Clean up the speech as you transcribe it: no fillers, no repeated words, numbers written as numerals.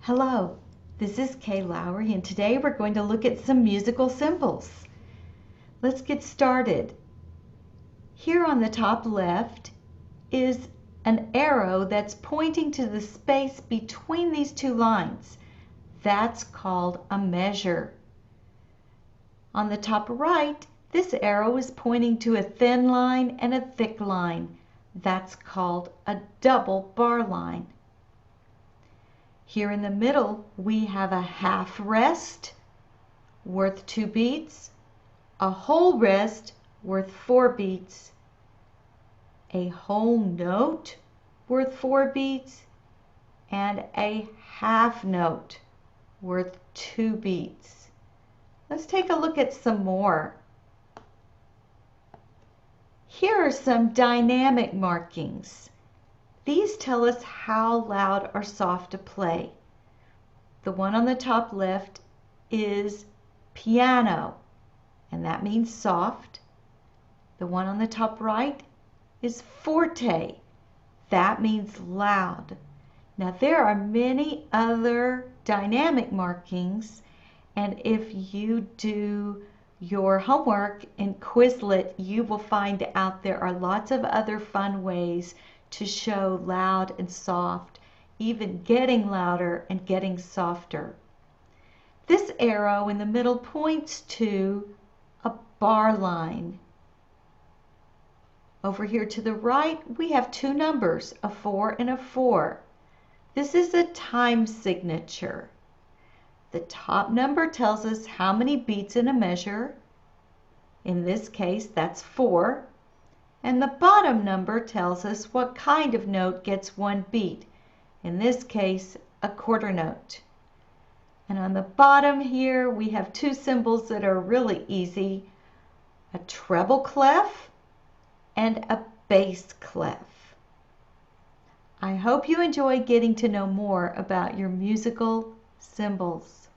Hello, this is Kay Lowry, and today we're going to look at some musical symbols. Let's get started. Here on the top left is an arrow that's pointing to the space between these two lines. That's called a measure. On the top right, this arrow is pointing to a thin line and a thick line. That's called a double bar line. Here in the middle, we have a half rest worth 2 beats, a whole rest worth 4 beats, a whole note worth 4 beats, and a half note worth 2 beats. Let's take a look at some more. Here are some dynamic markings. These tell us how loud or soft to play. The one on the top left is piano, and that means soft. The one on the top right is forte. That means loud. Now there are many other dynamic markings, and if you do your homework in Quizlet, you will find out there are lots of other fun ways to show loud and soft, even getting louder and getting softer. This arrow in the middle points to a bar line. Over here to the right, we have 2 numbers, a 4 and a 4. This is a time signature. The top number tells us how many beats in a measure. In this case, that's 4. And the bottom number tells us what kind of note gets 1 beat. In this case, a quarter note. And on the bottom here, we have 2 symbols that are really easy, a treble clef and a bass clef. I hope you enjoy getting to know more about your musical symbols.